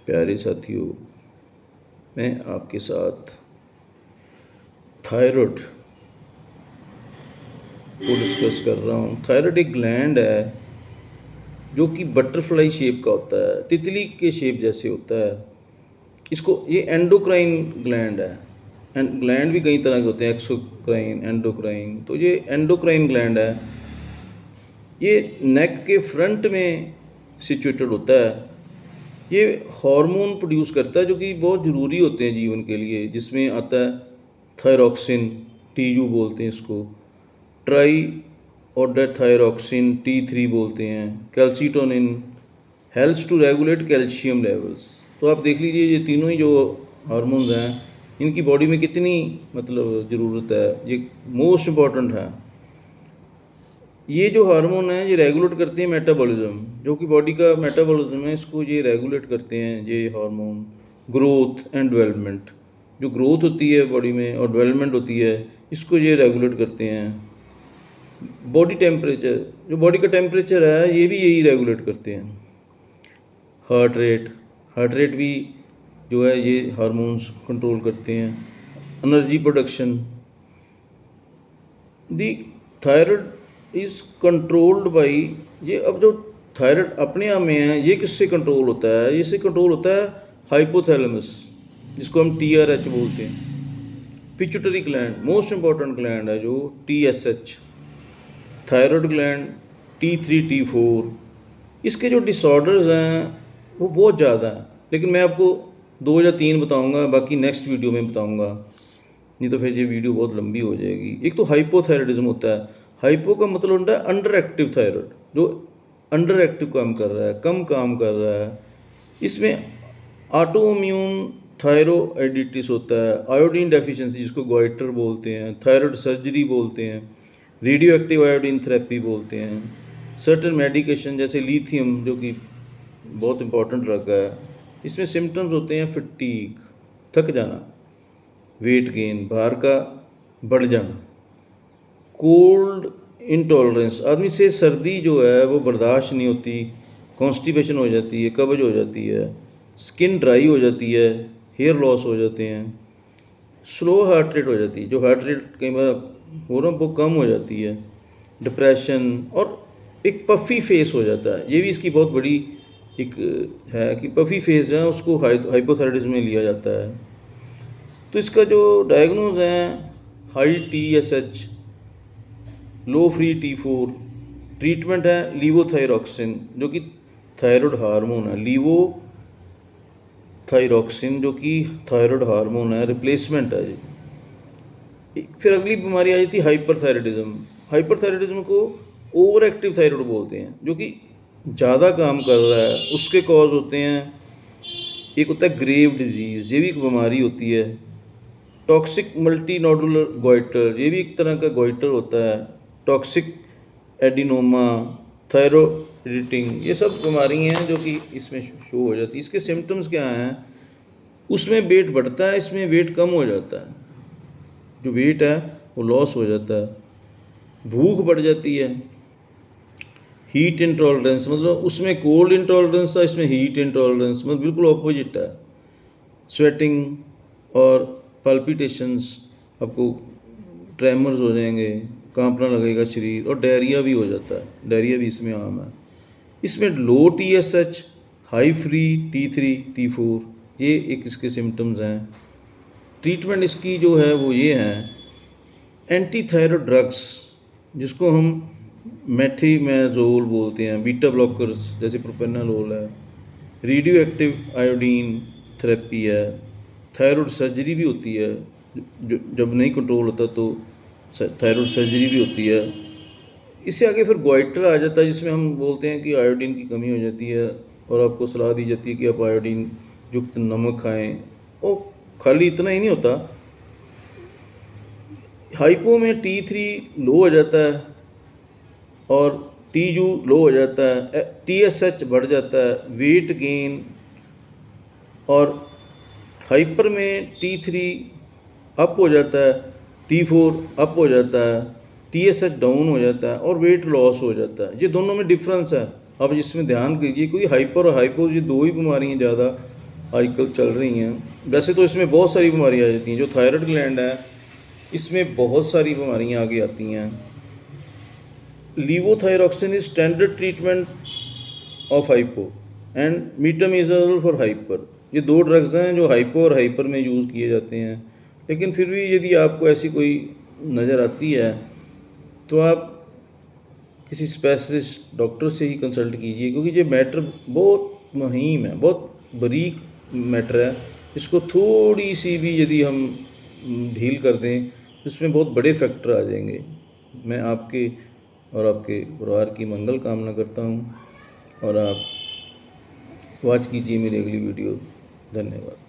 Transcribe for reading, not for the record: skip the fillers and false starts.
प्यारे साथियों, मैं आपके साथ थायराइड को डिस्कस कर रहा हूँ। थायराइड एक ग्लैंड है जो कि बटरफ्लाई शेप का होता है, तितली के शेप जैसे होता है। इसको ये एंडोक्राइन ग्लैंड है। एंड ग्लैंड भी कई तरह के होते हैं, एक्सोक्राइन, एंडोक्राइन। तो ये एंडोक्राइन ग्लैंड है। ये नेक के फ्रंट में सिचुएटेड होता है। ये हार्मोन प्रोड्यूस करता है जो कि बहुत ज़रूरी होते हैं जीवन के लिए, जिसमें आता है थायरॉक्सिन, टीयू बोलते हैं इसको, ट्राई ऑडेथायरॉक्सिन, T3 बोलते हैं, calcitonin, helps to regulate calcium levels. तो आप देख लीजिए ये तीनों ही जो हार्मोन्स हैं इनकी बॉडी में कितनी ज़रूरत है, ये मोस्ट इम्पॉर्टेंट है। ये जो हार्मोन है ये रेगुलेट करते हैं मेटाबॉलिज्म, जो कि बॉडी का मेटाबॉलिज्म है, इसको ये रेगुलेट करते हैं ये हार्मोन। ग्रोथ एंड डेवलपमेंट, जो ग्रोथ होती है बॉडी में और डेवलपमेंट होती है, इसको ये रेगुलेट करते हैं। बॉडी टेम्परेचर, जो बॉडी का टेम्परेचर है ये भी यही रेगुलेट करते हैं। हार्ट रेट भी जो है ये हार्मोन्स कंट्रोल करते हैं। Energy production, the thyroid is controlled by, ये अब जो थायराइड अपने आप में है ये किससे कंट्रोल होता है? इससे कंट्रोल होता है हाइपोथैलेमस, जिसको हम TRH बोलते हैं। Pituitary gland most important gland है, जो TSH, thyroid gland T3 T4। इसके जो डिसऑर्डर्स हैं वो बहुत ज़्यादा हैं, लेकिन मैं आपको 2 या 3 बताऊंगा, बाकी नेक्स्ट वीडियो में बताऊंगा, नहीं तो फिर ये वीडियो बहुत लंबी हो जाएगी। एक तो हाइपोथायराइडिज्म होता है। हाइपो का मतलब होता है अंडर एक्टिव थायराइड, जो अंडर एक्टिव काम कर रहा है, कम काम कर रहा है। इसमें ऑटोइम्यून थायरोइडिटिस होता है, आयोडीन डेफिशिएंसी जिसको गोइटर बोलते हैं, थायराइड सर्जरी बोलते हैं, रेडियो एक्टिव आयोडीन थेरेपी बोलते हैं, सर्टेन मेडिकेशन जैसे लिथियम जो कि बहुत इंपॉर्टेंट ड्रग है। इसमें सिम्टम्स होते हैं फटीग, थक जाना, वेट गेन, भार का बढ़ जाना, कोल्ड इंटॉलरेंस, आदमी से सर्दी जो है वो बर्दाश्त नहीं होती, कॉन्स्टिपेशन हो जाती है, कब्ज हो जाती है, स्किन ड्राई हो जाती है, हेयर लॉस हो जाते हैं, स्लो हार्ट रेट हो जाती है, जो हार्ट रेट कई बार हो रहा वो कम हो जाती है, डिप्रेशन, और एक पफ़ी फेस हो जाता है। ये भी इसकी बहुत बड़ी एक है कि पफ़ी फेस जो है उसको हाइपोथायराइडिज्म में लिया जाता है। तो इसका जो डायग्नोज है हाई TSH, लो फ्री T4, ट्रीटमेंट है लीवोथायरॉक्सिन जो कि थायराइड हार्मोन है, लीवोथायरॉक्सिन जो कि थायराइड हार्मोन है, रिप्लेसमेंट है जी। फिर अगली बीमारी आ जाती है हाइपरथायराइडिज्म। हाइपरथायराइडिज्म को ओवर एक्टिव थायराइड बोलते हैं, जो कि ज़्यादा काम कर रहा है। उसके कॉज होते हैं, एक होता है ग्रेव डिजीज़, ये भी एक बीमारी होती है। टॉक्सिक मल्टी नोडुलर गोइटर, ये भी एक तरह का गोइटर होता है। टॉक्सिक एडिनोमा, थायरोइडिटिंग, ये सब बीमारी हैं जो कि इसमें शो हो जाती है। इसके सिम्टम्स क्या हैं? उसमें वेट बढ़ता है, इसमें वेट कम हो जाता है, जो वेट है वो लॉस हो जाता है, भूख बढ़ जाती है, हीट इंटॉलरेंस, मतलब उसमें कोल्ड इंटॉलरेंस था, इसमें हीट इंटॉलरेंस, मतलब बिल्कुल ऑपोजिट है। स्वेटिंग और पल्पिटेशंस, आपको ट्रेमर्स हो जाएंगे, कांपना लगेगा शरीर, और डायरिया भी हो जाता है। डायरिया भी इसमें आम है। इसमें लो TSH, high free T3 T4, ये एक इसके सिम्टम्स हैं। ट्रीटमेंट इसकी जो है वो ये है, एंटी थायराइड ड्रग्स जिसको हम मेथिमेजोल बोलते हैं, बीटा ब्लॉकर्स जैसे प्रोपेनालोल है, रेडियो एक्टिव आयोडीन थेरेपी है, थायराइड सर्जरी भी होती है, जो जब नहीं कंट्रोल होता तो थायराइड सर्जरी भी होती है। इससे आगे फिर गोइटर आ जाता है, जिसमें हम बोलते हैं कि आयोडीन की कमी हो जाती है और आपको सलाह दी जाती है कि आप आयोडीन युक्त नमक खाएं। वो खाली इतना ही नहीं होता, हाइपो में T3 लो हो जाता है और TU लो हो जाता है, TSH बढ़ जाता है, वेट गेन, और हाइपर में T3 अप हो जाता है, T4 अप हो जाता है, TSH डाउन हो जाता है और वेट लॉस हो जाता है। ये दोनों में डिफरेंस है। अब इसमें ध्यान कीजिए, कोई हाइपर और हाइपो ये दो ही बीमारियाँ ज़्यादा आजकल चल रही हैं। वैसे तो इसमें बहुत सारी बीमारियाँ आ जाती हैं। जो थायराइड ग्लैंड है इसमें बहुत सारी बीमारियाँ आगे आती हैं। Levothyroxine is standard treatment of hypo and methimazole for hyper. ये दो ड्रग्स हैं जो हाइपो और हाइपर में यूज़ किए जाते हैं। लेकिन फिर भी यदि आपको ऐसी कोई नज़र आती है तो आप किसी स्पेशलिस्ट डॉक्टर से ही कंसल्ट कीजिए, क्योंकि ये मैटर बहुत मुहिम है, बहुत बारीक मैटर है। इसको थोड़ी सी भी यदि हम ढील कर दें तो इसमें बहुत बड़े फैक्टर आ जाएंगे। मैं आपके और आपके परिवार की मंगल कामना करता हूँ और आप वॉच कीजिए मेरी अगली वीडियो। धन्यवाद।